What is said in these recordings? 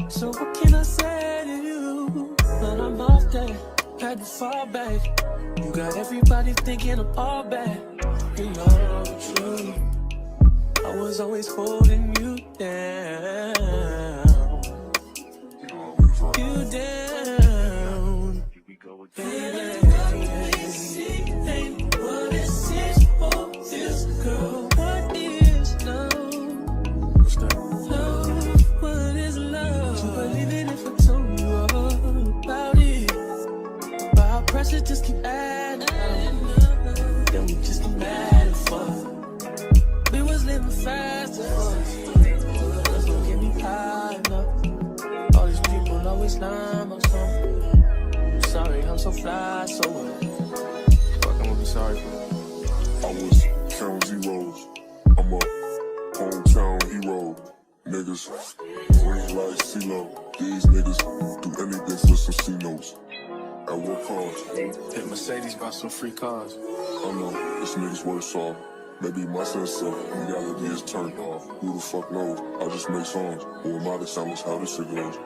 So what can I say to you? But I'm off that, had to fall back. You got everybody thinking I'm all bad. You know the truth, I was always holding you down. You down, baby. Ain't what it seems for this girl. What is love? Love, what is love? You believe it if I told you all about it. But our pressure just keep adding up. Then we just get mad and fuck. We was living fast and fuck. That's what get me high enough. All these people always lying about something. I'm sorry, I'm so fly, so what? Fuck, I'm gonna be sorry for that. I was counting zeros. I'm a hometown hero. Niggas, green like CeeLo. These niggas do anything for some C-notes. At what cost? Hit Mercedes, bought some free cars. I know, this nigga's worse off. Maybe my sense of reality is turned off. Who the fuck knows? I just make songs. Or am I the soundless how this shit goes?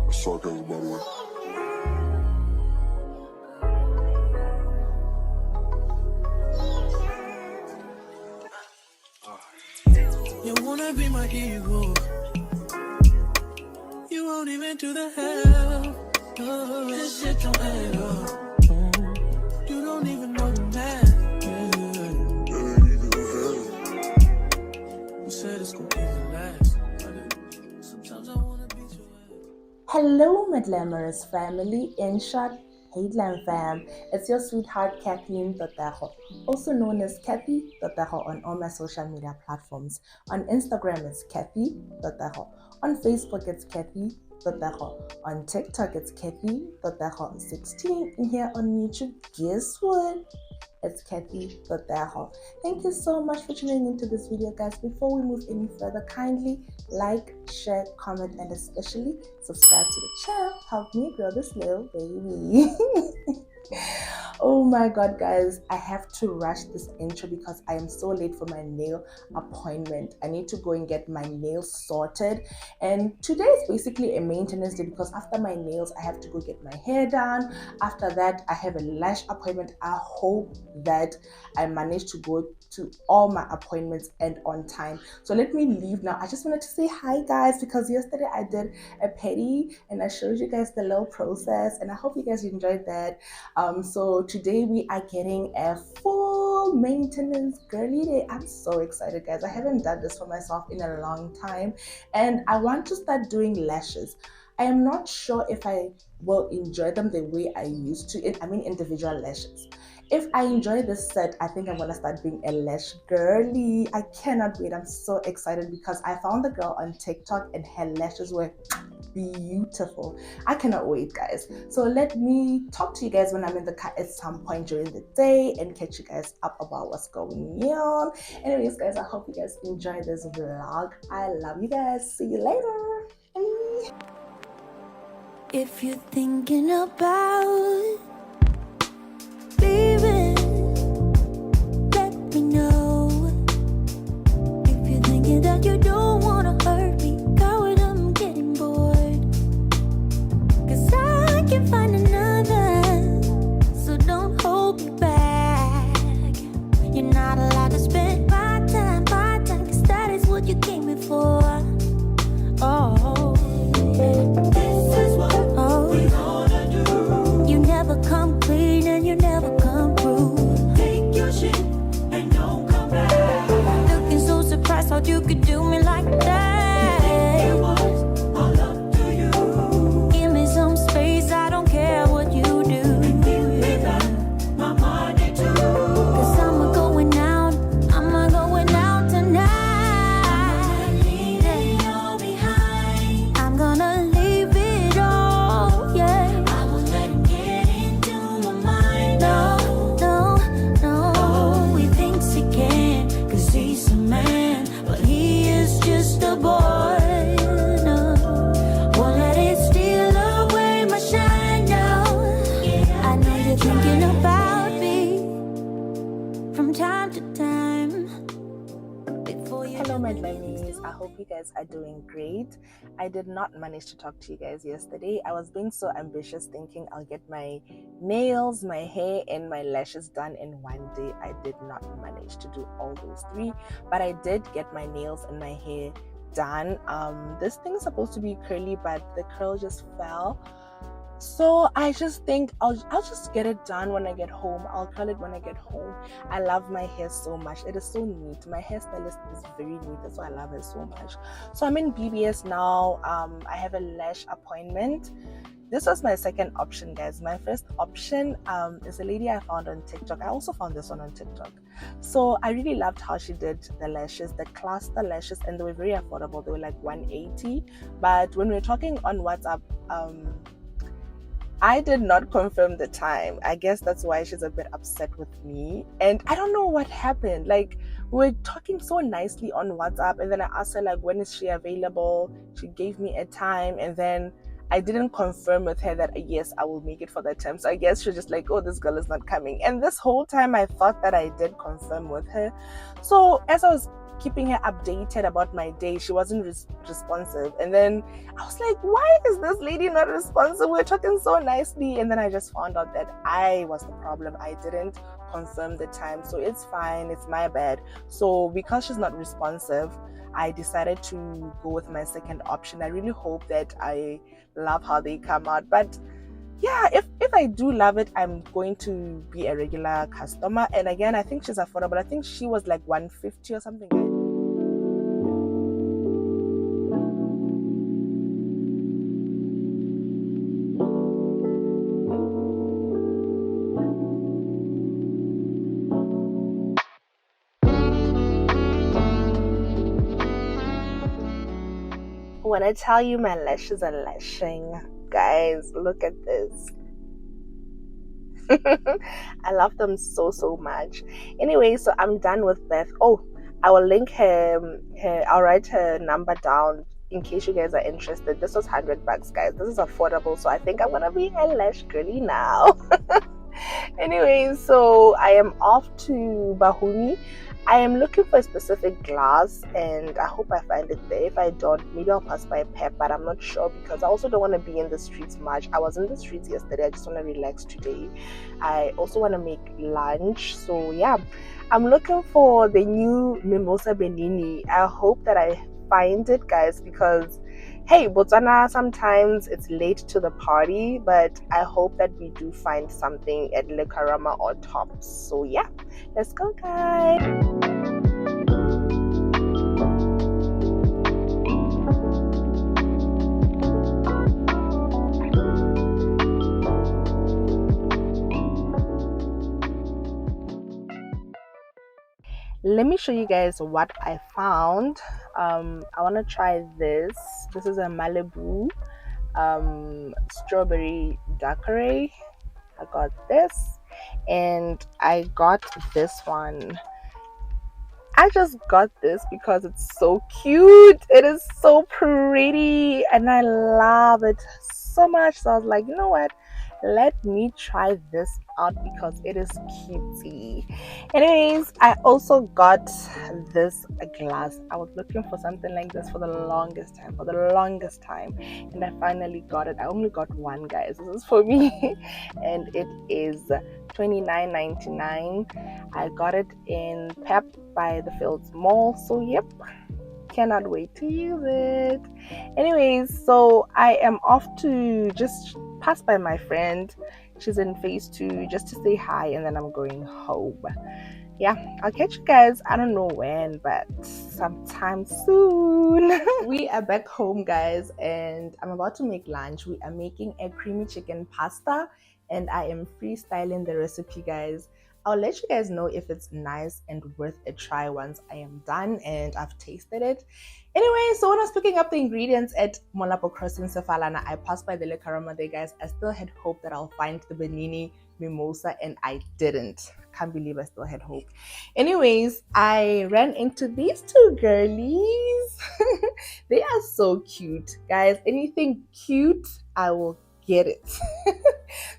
That's sarcasm, by the way. You wanna be my hero. You won't even do the hell. Oh, this shit don't add up. You don't even know the math. this gon' even last. Sometimes I wanna beat your ass. Hello, my glamorous family. In short, hey glam fam. It's your sweetheart Kathleen Totejo, also known as Kathy Totejo on all my social media platforms. On Instagram, it's Kathy Totejo. On Facebook, it's Kathy Totejo. On TikTok, it's Kathy Totejo16. And here on YouTube, guess what? It's Kathy Totejo. Thank you so much for tuning into this video, guys. Before we move any further, kindly like, share, comment, and especially subscribe to the channel. Help me grow this little baby. Oh my god, guys, I have to rush this intro because I am so late for my nail appointment. I need to go and get my nails sorted, and today is basically a maintenance day because after my nails I have to go get my hair done. After that I have a lash appointment. I hope that I manage to go to all my appointments and on time. So let me leave now. I just wanted to say hi, guys, because yesterday I did a pedi and I showed you guys the little process, and I hope you guys enjoyed that. So today we are getting a full maintenance girly day. I'm so excited, guys. I haven't done this for myself in a long time, and I want to start doing lashes. I am not sure if I will enjoy them the way I used to. I mean individual lashes. If I enjoy this set, I think I'm gonna start being a lash girly. I cannot wait. I'm so excited because I found the girl on TikTok and her lashes were beautiful. I cannot wait, guys. So let me talk to you guys when I'm in the car at some point during the day and catch you guys up about what's going on. Anyways, guys, I hope you guys enjoy this vlog. I love you guys. See you later. Bye. If you're thinking about leaving, let me know. If you're thinking that you don't wanna hurt me, coward, I'm getting bored. 'Cause I can find another, so don't hold me back. You're not allowed to spend my time, 'cause that is what you came here for. Oh, this is what we gonna do. You never come clean and you never come through. Take your shit and don't come back. Looking so surprised how you could do me like that. It was all up to you. Give me some space, I don't care what you do. And give me back my money too. 'Cause I'm going out tonight. I'm leaving it all behind. I'm gonna leave it all, yeah. I won't let him get into my mind. No, he thinks he can, 'cause he's a man, but he is just a boy. No, won't let it steal away my shine now. I know you're thinking about me from time to time. Before you Hello, my glammies. I hope you guys are doing great. I did not manage to talk to you guys yesterday. I was being so ambitious, thinking I'll get my nails, my hair, and my lashes done in one day. I did not manage to do all those three, but I did get my nails and my hair done. This thing is supposed to be curly, but the curl just fell. So I just think I'll just get it done when I get home. I'll curl it when I get home. I love my hair so much. It is so neat. My hairstylist is very neat. That's why I love her so much. So I'm in BBS now. I have a lash appointment. This was my second option, guys. My first option is a lady I found on TikTok. I also found this one on TikTok. So I really loved how she did the lashes, the cluster lashes, and they were very affordable. They were like $180. But when we were talking on WhatsApp, I did not confirm the time. I guess that's why she's a bit upset with me. And I don't know what happened. Like, we were talking so nicely on WhatsApp, and then I asked her, like, when is she available? She gave me a time, and then I didn't confirm with her that, yes, I will make it for that time. So I guess she's just like, oh, this girl is not coming. And this whole time I thought that I did confirm with her. So as I was keeping her updated about my day, she wasn't responsive. And then I was like, why is this lady not responsive? We're talking so nicely. And then I just found out that I was the problem. I didn't confirm the time. So it's fine. It's my bad. So because she's not responsive, I decided to go with my second option. I really hope that I love how they come out. But yeah, if I do love it, I'm going to be a regular customer. And again, I think she's affordable. I think she was like $150 or something. When I tell you my lashes are lashing, guys, look at this. I love them so much. Anyway, so I'm done with Beth. Oh, I will link I'll write her number down in case you guys are interested. This was $100, guys. This is affordable, so I think I'm gonna be a lash girly now. Anyway, so I am off to Bahumi. I am looking for a specific glass and I hope I find it there. If I don't, maybe I'll pass by Pep, but I'm not sure because I also don't want to be in the streets much. I was in the streets yesterday. I just want to relax today. I also want to make lunch. So yeah, I'm looking for the new Mimosa Benini. I hope that I find it, guys, because hey, Botswana, sometimes it's late to the party, but I hope that we do find something at Le Karama or Tops. So yeah, let's go, guys. Let me show you guys what I found. I want to try this. This is a Malibu strawberry daiquiri. I got this, and I got this one. I just got this because it's so cute. It is so pretty and I love it so much. So I was like, you know what? Let me try this out because it is cutesy. Anyways, I also got this glass. I was looking for something like this for the longest time, and I finally got it. I only got one, guys. This is for me and it is $29.99. I got it in Pep by the Fields Mall. So yep, cannot wait to use it. Anyways, so I am off to just pass by my friend. She's in phase 2 just to say hi, and then I'm going home. Yeah, I'll catch you guys, I don't know when, but sometime soon. We are back home, guys, and I'm about to make lunch. We are making a creamy chicken pasta and I am freestyling the recipe, guys. I'll let you guys know if it's nice and worth a try once I am done and I've tasted it. Anyway, so when I was picking up the ingredients at Molapo Crossing Sefalana, I passed by the Le Karama there, guys. I still had hope that I'll find the Benini Mimosa and I didn't. Can't believe I still had hope. Anyways, I ran into these two girlies. They are so cute, guys. Anything cute, I will get it.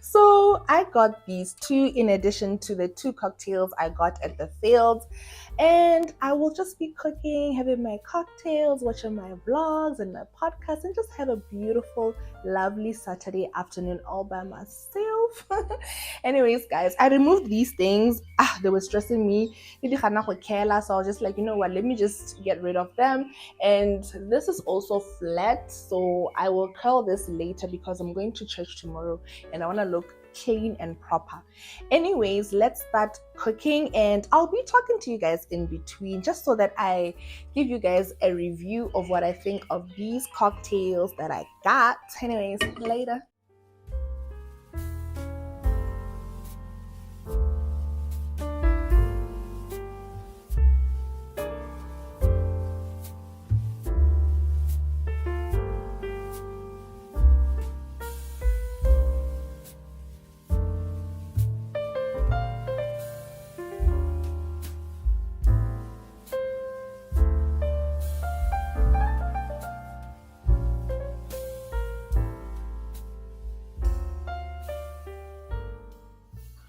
So I got these two in addition to the 2 cocktails I got at the field, and I will just be cooking, having my cocktails, watching my vlogs and my podcast, and just have a beautiful, lovely Saturday afternoon all by myself. Anyways, guys, I removed these things. They were stressing me. So I was just like, you know what, let me just get rid of them. And this is also flat, so I will curl this later because I'm going to church tomorrow and I want to look clean and proper. Anyways, let's start cooking and I'll be talking to you guys in between just so that I give you guys a review of what I think of these cocktails that I got. Anyways, later.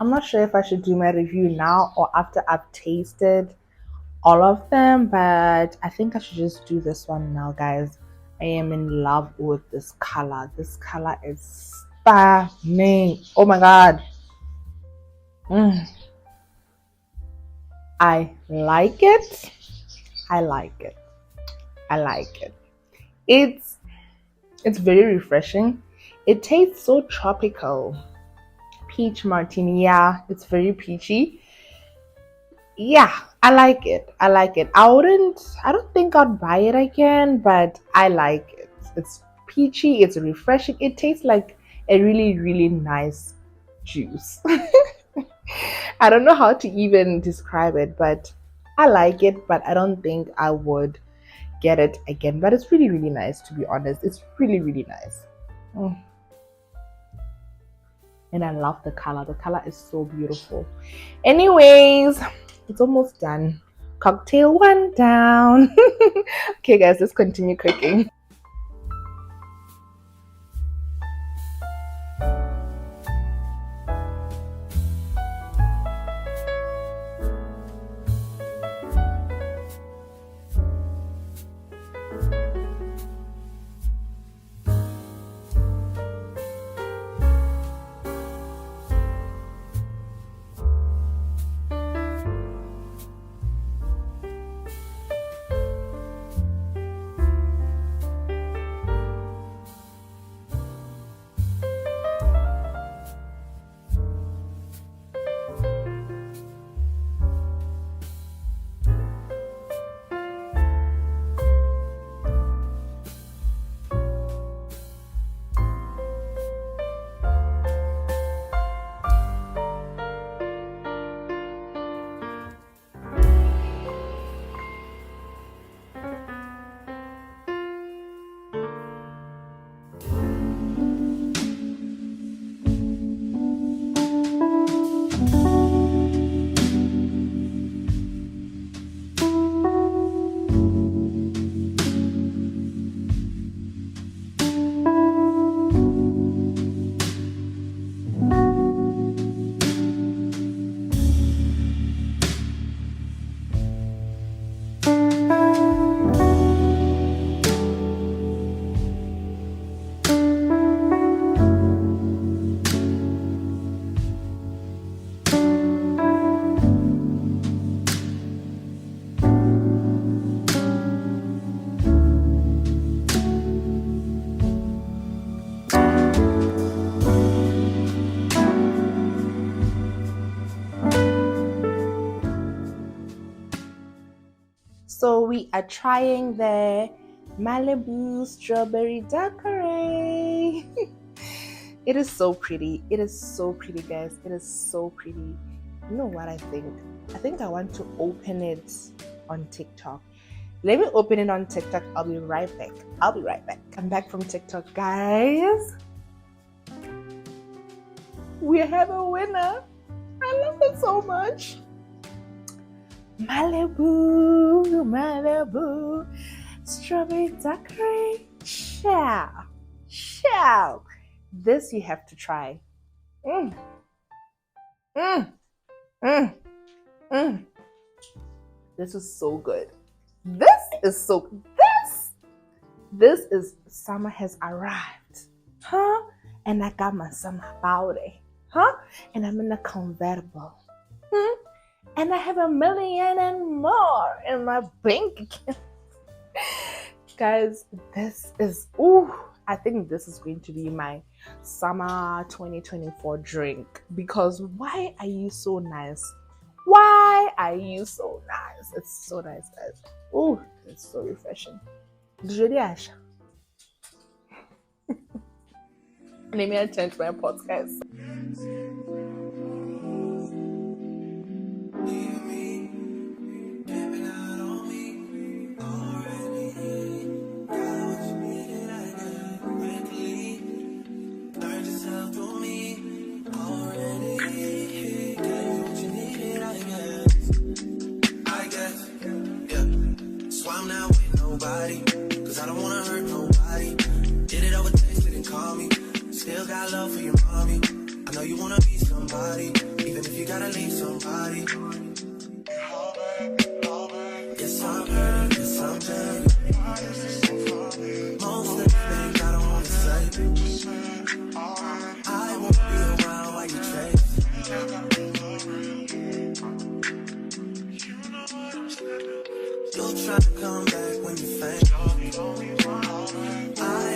I'm not sure if I should do my review now or after I've tasted all of them, but I think I should just do this one now, guys. I am in love with this color. This color is stunning. Oh my god. I like it. I like it. I like it. It's very refreshing. It tastes so tropical. Peach martini. Yeah, it's very peachy. Yeah, I like it. I like it. I don't think I'd buy it again, but I like it. It's peachy, it's refreshing. It tastes like a really, really nice juice. I don't know how to even describe it, but I like it, but I don't think I would get it again, but it's really, really nice, to be honest. It's really, really nice. And I love the color. The color is so beautiful. Anyways, it's almost done. Cocktail 1 down. Okay, guys, let's continue cooking. So we are trying the Malibu strawberry daiquiri. It is so pretty. It is so pretty, guys. It is so pretty. You know what I think? I think I want to open it on TikTok. Let me open it on TikTok. I'll be right back. I'm back from TikTok, guys. We have a winner. I love it so much. Malibu, strawberry daiquiri. Chow. This you have to try. This is so good. This is summer has arrived, huh? And I got my summer body, huh? And I'm in a convertible, and I have $1 million and more in my bank account. Guys, this is I think this is going to be my summer 2024 drink, because why are you so nice? Why are you so nice? It's so nice, guys. It's so refreshing. Let me attend to my pots, guys. Cause I don't wanna hurt nobody. Did it over text, didn't call me. Still got love for your mommy. I know you wanna be somebody, even if you gotta leave somebody. Yes, I'm hurt, yes, I'm dead. Most of the things I don't wanna say. I won't be around while you chase. You'll try to come back when you faint. I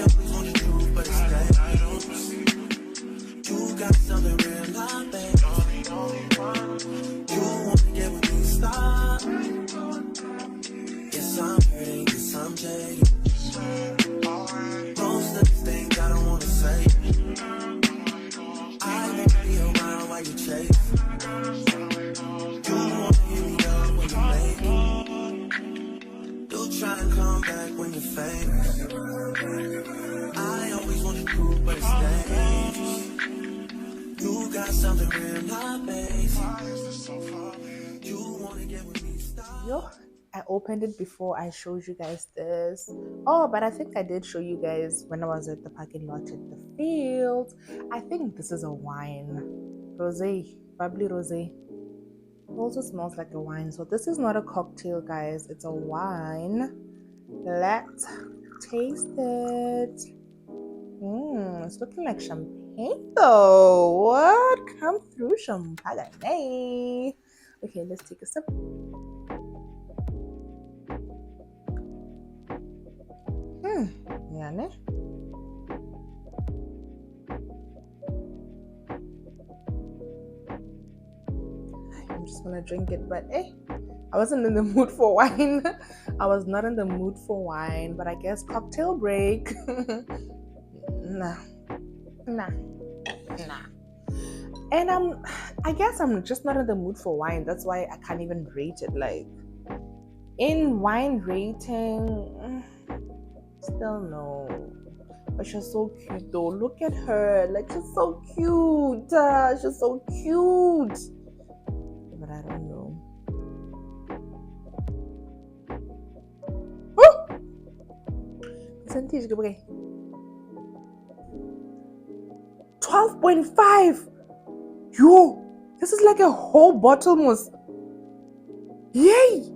always want the truth, but it's dangerous. You got something real, not bad. You wanna get with me, stop. Yes, I'm hurting, yes, I'm jaded. Most of the things I don't wanna say. I won't be around while you chase. You wanna hear me up when you make it. try and come back when you're famous. I always want to prove, but it's dangerous. You got something real, not basic. You wanna get with me, stop. Yo, I opened it before I showed you guys this. Oh, but I think I did show you guys when I was at the parking lot at the field. I think this is a wine. Rosé, bubbly rosé. It also smells like a wine. So this is not a cocktail, guys. It's a wine. Let's taste it. It's looking like champagne though. What? Come through, champagne. Okay, let's take a sip. Yeah, ne? I'm just gonna drink it, but I wasn't in the mood for wine. I was not in the mood for wine, but I guess cocktail break. Nah. And I guess I'm just not in the mood for wine. That's why I can't even rate it. Like, in wine rating, still no. But she's so cute though. Look at her. Like, she's so cute. She's so cute. But I don't know. Oh! Percentage, okay. 12.5. Yo, this is like a whole bottle mousse. Yay!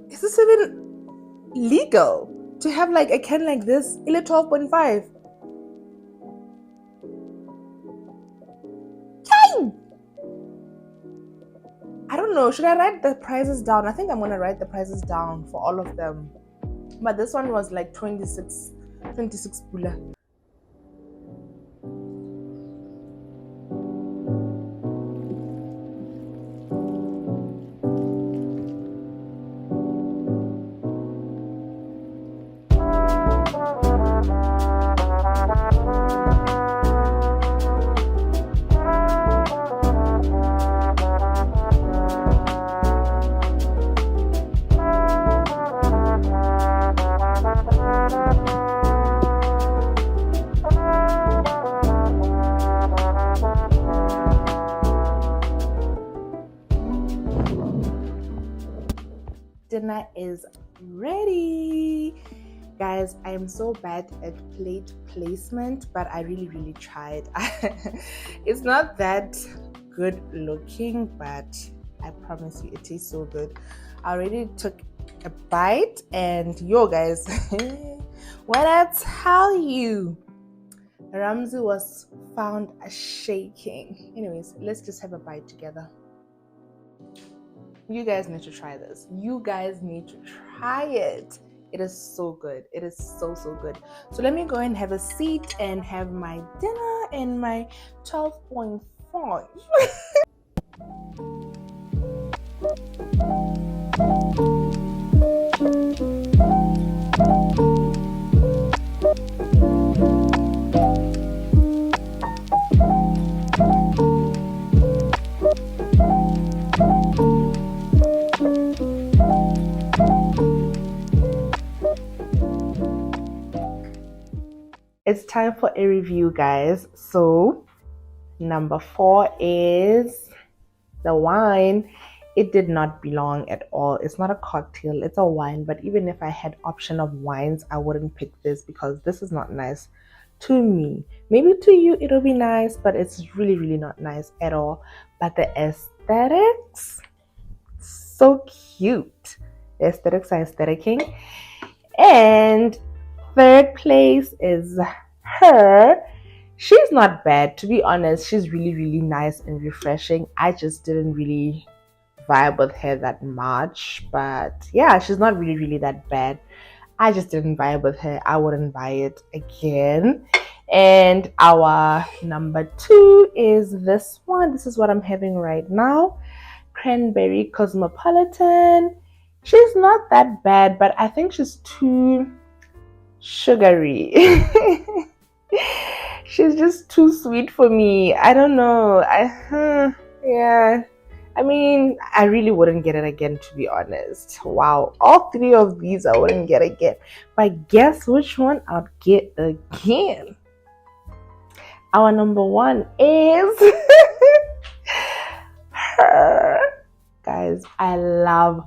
Is this even legal to have like a can like this? 12.5. Yay! I don't know. Should I write the prices down? I think I'm gonna write the prices down for all of them. But this one was like 26 pula. Dinner is ready. Guys, I am so bad at plate placement, but I really tried. It's not that good looking, but I promise you it tastes so good. I already took a bite, and yo guys, when I tell you Ramsey was found shaking. Anyways, let's just have a bite together. You guys need to try this. You guys need to try it. It is so good. It is so good. So let me go and have a seat and have my dinner and my 12.5. It's time for a review, guys. So number 4 is the wine. It did not belong at all. It's not a cocktail, it's a wine. But even if I had option of wines, I wouldn't pick this because this is not nice to me. Maybe to you it'll be nice, but it's really not nice at all. But the aesthetics, so cute. The aesthetics are aestheticing. And third place is her. She's not bad, to be honest. She's really nice and refreshing. I just didn't really vibe with her that much, but yeah, she's not really that bad. I just didn't vibe with her. I wouldn't buy it again. And our number 2 is this one. This is what I'm having right now. Cranberry Cosmopolitan. She's not that bad, but I think she's too sugary. She's just too sweet for me. I don't know. I I mean, I really wouldn't get it again, to be honest. Wow, all three of these I wouldn't get again. But guess which one I'd get again? Our number one is her. Guys, I love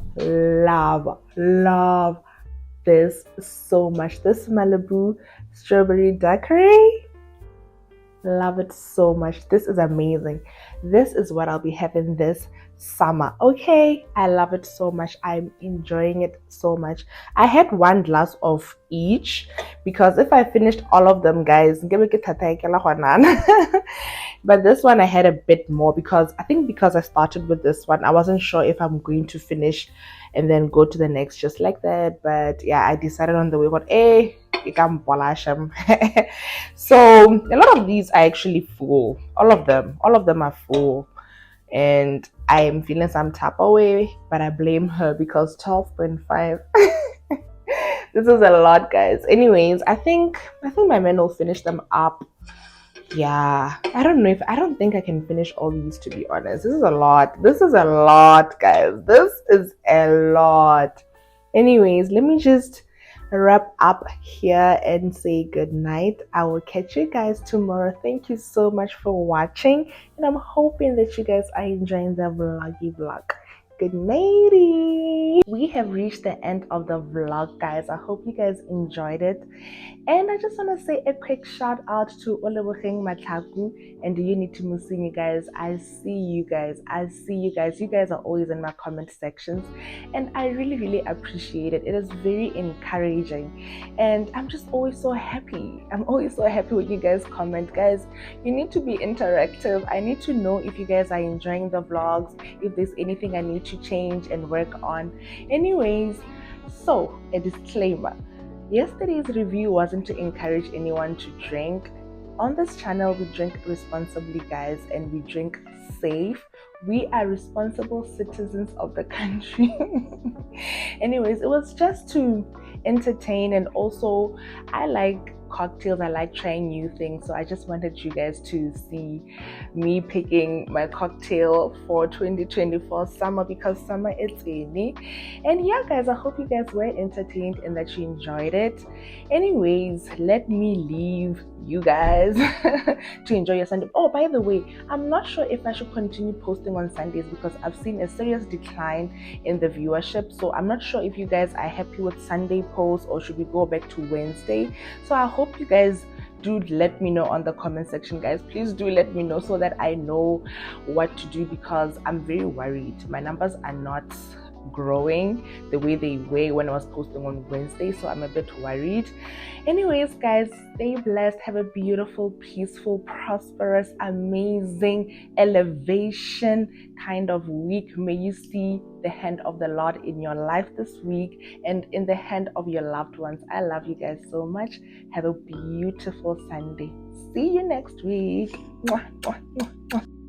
this so much. This Malibu strawberry daiquiri. Love it so much. This is amazing. This is what I'll be having this summer. Okay, I love it so much. I'm enjoying it so much. I had one glass of each because if I finished all of them, guys, but this one I had a bit more because I started with this one, I wasn't sure if I'm going to finish and then go to the next just like that. But yeah, I decided on the way, but so a lot of these are actually full. All of them are full, and I am feeling some type of way, but I blame her because 12.5. This is a lot, guys. Anyways, I think my man will finish them up. Yeah, I don't think I can finish all these, to be honest. This is a lot, guys. This is a lot. Anyways, let me just wrap up here and say good night. I will catch you guys tomorrow. Thank you so much for watching, and I'm hoping that you guys are enjoying the vlog. Good nighty. We have reached the end of the vlog, guys. I hope you guys enjoyed it. And I just want to say a quick shout out to Oleboheng Matlaku and Unity Musini, guys. I see you guys. You guys are always in my comment sections, and I really appreciate it. It is very encouraging, and I'm just always so happy. I'm always so happy when you guys comment, guys. You need to be interactive. I need to know if you guys are enjoying the vlogs, if there's anything I need to change and work on. Anyways, so a disclaimer. Yesterday's review wasn't to encourage anyone to drink. On this channel, we drink responsibly, guys, and we drink safe. We are responsible citizens of the country. Anyways, it was just to entertain, and also I like cocktails. I like trying new things, so I just wanted you guys to see me picking my cocktail for 2024 summer, because summer is early. And yeah, guys, I hope you guys were entertained and that you enjoyed it. Anyways, let me leave you guys to enjoy your Sunday. Oh, by the way, I'm not sure if I should continue posting on Sundays because I've seen a serious decline in the viewership. So I'm not sure if you guys are happy with Sunday posts or should we go back to Wednesday. So I hope you guys do let me know on the comment section, guys. Please do let me know so that I know what to do, because I'm very worried. My numbers are not growing the way they were when I was posting on Wednesday, so I'm a bit worried. Anyways, guys, stay blessed. Have a beautiful, peaceful, prosperous, amazing elevation kind of week. May you see the hand of the Lord in your life this week and in the hand of your loved ones. I love you guys so much. Have a beautiful Sunday. See you next week. Mwah, mwah, mwah, mwah.